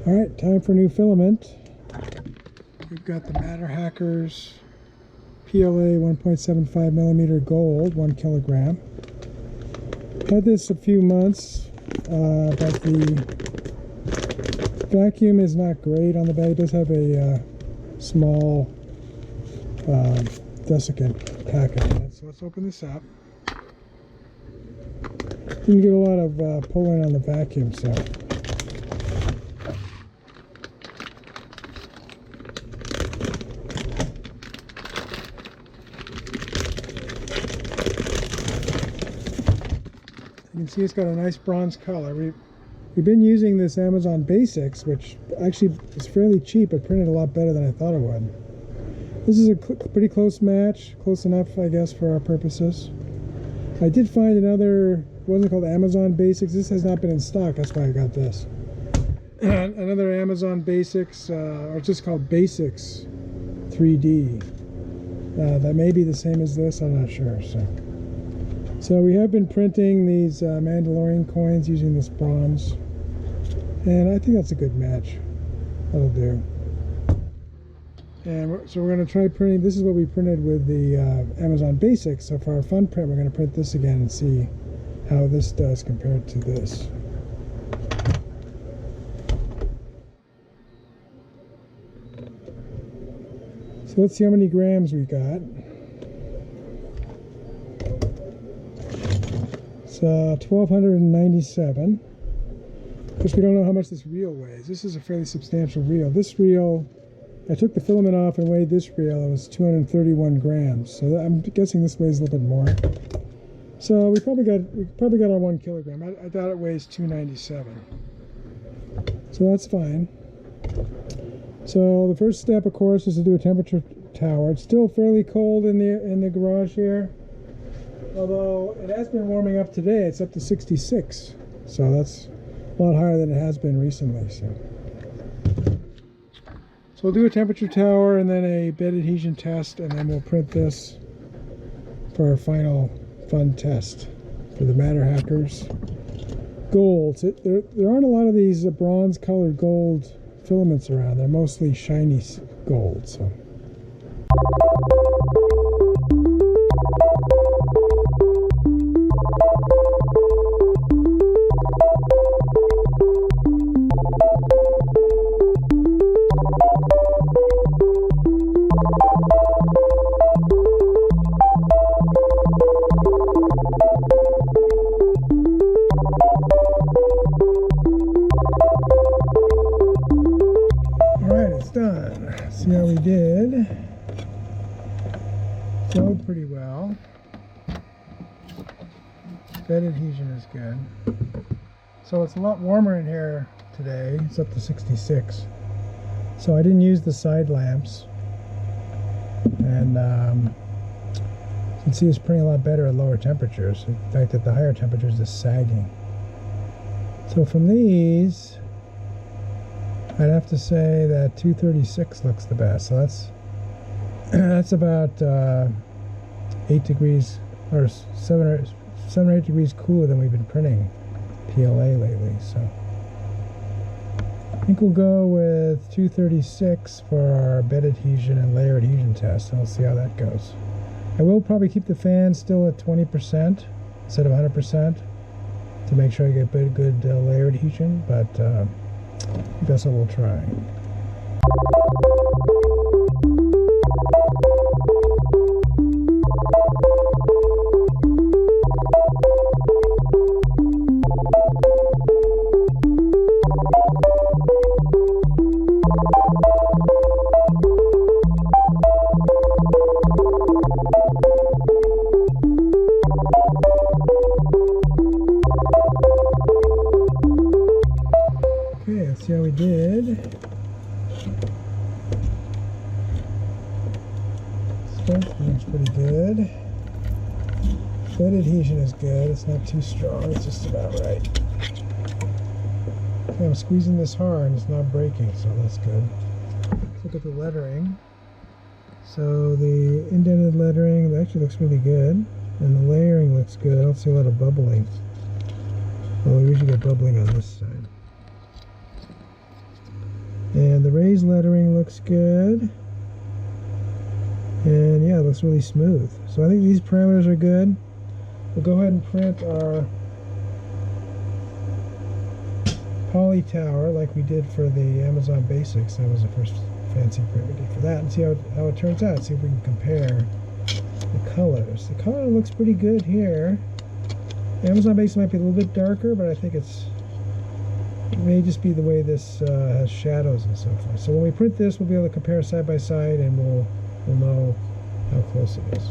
Alright, time for new filament. We've got the Matterhackers PLA 1.75mm gold, 1 kilogram. Had this a few months, but the vacuum is not great on the bed. It does have a small desiccant packet in it. So let's open this up. Didn't get a lot of pulling on the vacuum, so. You can see it's got a nice bronze color. We've been using this Amazon Basics, which actually is fairly cheap. It printed a lot better than I thought it would. This is a pretty close match, close enough, I guess, for our purposes. I did find another, it wasn't called Amazon Basics. This has not been in stock, that's why I got this. Another Amazon Basics, or it's just called Basics 3D. That may be the same as this, I'm not sure. So we have been printing these Mandalorian coins using this bronze, and I think that's a good match. That'll do. And so we're going to try printing. This is what we printed with the Amazon Basics. So for our fun print, we're going to print this again and see how this does compared to this. So let's see how many grams we got. It's 1,297. Because we don't know how much this reel weighs. This is a fairly substantial reel. This reel, I took the filament off and weighed this reel. It was 231 grams. So I'm guessing this weighs a little bit more. So we probably got our 1 kilogram. I thought it weighs 297. So that's fine. So the first step, of course, is to do a temperature tower. It's still fairly cold in the garage here. Although it has been warming up today. It's up to 66. So that's a lot higher than it has been recently. So we'll do a temperature tower and then a bed adhesion test, and then we'll print this for our final fun test for the Matterhackers Gold. There aren't a lot of these bronze colored gold filaments around. They're mostly shiny gold. So. Done. See how we did. Flowed pretty well. Bed adhesion is good. So it's a lot warmer in here today. It's up to 66. So I didn't use the side lamps. And you can see it's printing a lot better at lower temperatures. In fact, at the higher temperatures, it's sagging. So from these, I'd have to say that 236 looks the best. So that's about 8 degrees or 7 or 8 degrees cooler than we've been printing PLA lately. So I think we'll go with 236 for our bed adhesion and layer adhesion test, and we'll see how that goes. I will probably keep the fan still at 20% instead of 100% to make sure I get good layer adhesion, but that's what we'll try. Okay, let's see how we did. Strength looks pretty good. Bed adhesion is good. It's not too strong. It's just about right. Okay, I'm squeezing this hard and it's not breaking, so that's good. Let's look at the lettering. So the indented lettering actually looks really good, and the layering looks good. I don't see a lot of bubbling. Well, we usually get bubbling on this side. And the raised lettering looks good. And yeah, it looks really smooth. So I think these parameters are good. We'll go ahead and print our poly tower like we did for the Amazon Basics. That was the first fancy print we did for that. And see how it turns out. See if we can compare the colors. The color looks pretty good here. The Amazon Basics might be a little bit darker, but I think it may just be the way this has shadows and so forth. So when we print this, we'll be able to compare side by side, and we'll know how close it is.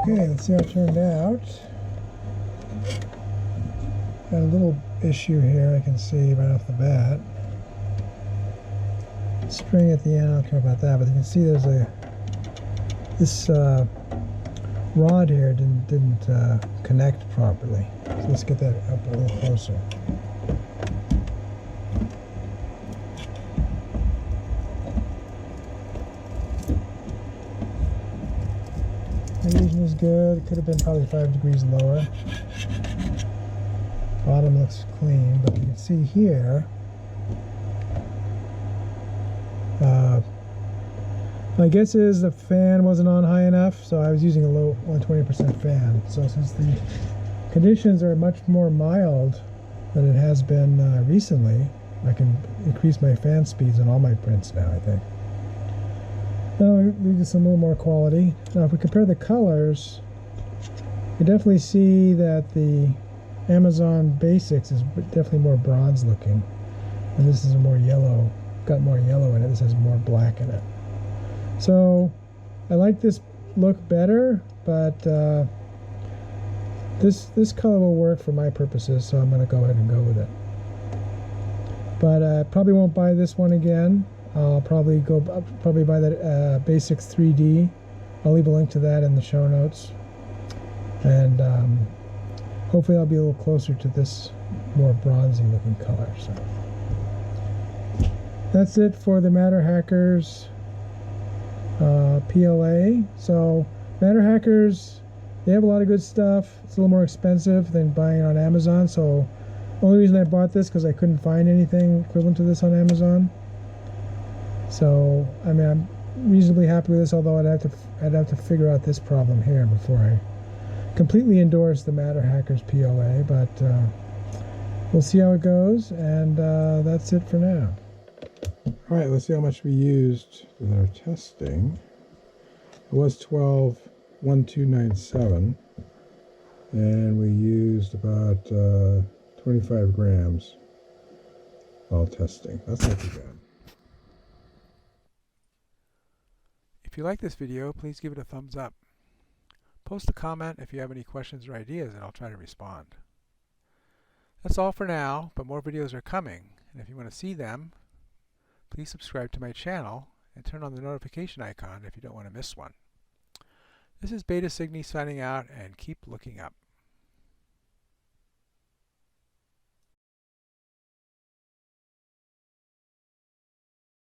Okay, let's see how it turned out. Got a little issue here I can see right off the bat. String at the end, I don't care about that, but you can see there's this rod here didn't connect properly. So let's get that up a little closer. Adhesion is good. It could have been probably 5 degrees lower. Bottom looks clean, but you can see here. My guess is the fan wasn't on high enough, so I was using a low 120% fan. So since the conditions are much more mild than it has been recently, I can increase my fan speeds on all my prints now, I think. Now we get some little more quality. Now if we compare the colors, you definitely see that the Amazon Basics is definitely more bronze looking, and this is a more yellow, got more yellow in it. This has more black in it. So I like this look better, but this color will work for my purposes, so I'm going to go ahead and go with it. But I probably won't buy this one again. I'll probably buy that Basics 3D. I'll leave a link to that in the show notes, and hopefully I'll be a little closer to this more bronzy looking color. So that's it for the Matterhackers PLA. So Matterhackers, they have a lot of good stuff. It's a little more expensive than buying on Amazon. So the only reason I bought this because I couldn't find anything equivalent to this on Amazon. So I mean, I'm reasonably happy with this, although I'd have to figure out this problem here before I completely endorse the Matterhackers PLA. But we'll see how it goes, and that's it for now. All right, let's see how much we used with our testing. It was 12,1297, and we used about 25 grams while testing. That's not too bad. If you like this video, please give it a thumbs up. Post a comment if you have any questions or ideas, and I'll try to respond. That's all for now, but more videos are coming, and if you want to see them, please subscribe to my channel and turn on the notification icon if you don't want to miss one. This is Beta Cygni signing out, and keep looking up.